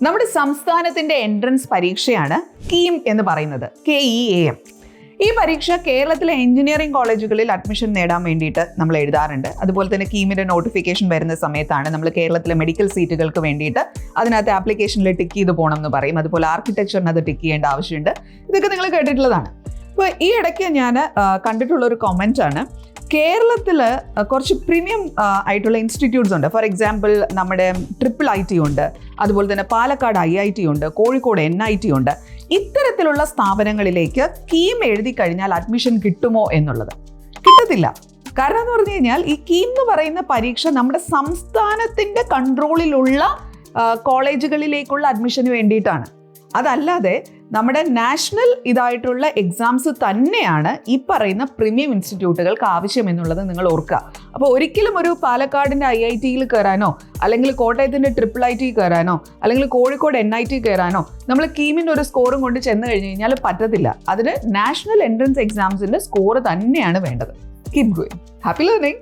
നമ്മുടെ സംസ്ഥാനത്തിന്റെ എൻട്രൻസ് പരീക്ഷയാണ് കീം എന്ന് പറയുന്നത്, KEAM. ഈ പരീക്ഷ കേരളത്തിലെ എഞ്ചിനീയറിംഗ് കോളേജുകളിൽ അഡ്മിഷൻ നേടാൻ വേണ്ടിയിട്ട് നമ്മൾ എഴുതാറുണ്ട്. അതുപോലെ തന്നെ കീമിന്റെ നോട്ടിഫിക്കേഷൻ വരുന്ന സമയത്താണ് നമ്മൾ കേരളത്തിലെ മെഡിക്കൽ സീറ്റുകൾക്ക് വേണ്ടിയിട്ട് അതിനകത്ത് ആപ്ലിക്കേഷനിൽ ടിക്ക് ചെയ്ത് പോകണം എന്ന് പറയും. അതുപോലെ ആർക്കിടെക്ചറിന് അത് ടിക്ക് ചെയ്യേണ്ട ആവശ്യമുണ്ട്. ഇതൊക്കെ നിങ്ങൾ കേട്ടിട്ടുള്ളതാണ്. അപ്പോൾ ഈ ഇടയ്ക്ക് ഞാൻ കണ്ടിട്ടുള്ള ഒരു കമൻ്റ് ആണ്, കേരളത്തിൽ കുറച്ച് പ്രീമിയം ആയിട്ടുള്ള ഇൻസ്റ്റിറ്റ്യൂട്ട്സ് ഉണ്ട്. ഫോർ എക്സാമ്പിൾ നമ്മുടെ IIIT ഉണ്ട്, അതുപോലെ തന്നെ പാലക്കാട് IIT ഉണ്ട്, കോഴിക്കോട് NIT ഉണ്ട്. ഇത്തരത്തിലുള്ള സ്ഥാപനങ്ങളിലേക്ക് കീം എഴുതി കഴിഞ്ഞാൽ അഡ്മിഷൻ കിട്ടുമോ എന്നുള്ളത് കിട്ടത്തില്ല. കാരണം എന്ന് പറഞ്ഞു കഴിഞ്ഞാൽ ഈ കീം എന്ന് പറയുന്ന പരീക്ഷ നമ്മുടെ സംസ്ഥാനത്തിൻ്റെ കൺട്രോളിലുള്ള കോളേജുകളിലേക്കുള്ള അഡ്മിഷന് വേണ്ടിയിട്ടാണ്. അതല്ലാതെ നമ്മുടെ നാഷണൽ ഇതായിട്ടുള്ള എക്സാംസ് തന്നെയാണ് ഈ പറയുന്ന പ്രീമിയം ഇൻസ്റ്റിറ്റ്യൂട്ടുകൾക്ക് ആവശ്യം എന്നുള്ളത് നിങ്ങൾ ഓർക്കുക. അപ്പോൾ ഒരിക്കലും ഒരു പാലക്കാടിൻ്റെ IITയിൽ കയറാനോ അല്ലെങ്കിൽ കോട്ടയത്തിൻ്റെ IIIT കയറാനോ അല്ലെങ്കിൽ കോഴിക്കോട് NIT കയറാനോ നമ്മൾ കീമിൻ്റെ ഒരു സ്കോറും കൊണ്ട് ചെന്ന് കഴിഞ്ഞ് കഴിഞ്ഞാൽ പറ്റത്തില്ല. അതിന് നാഷണൽ എൻട്രൻസ് എക്സാംസിൻ്റെ സ്കോർ തന്നെയാണ് വേണ്ടത്. Keep going. Happy learning.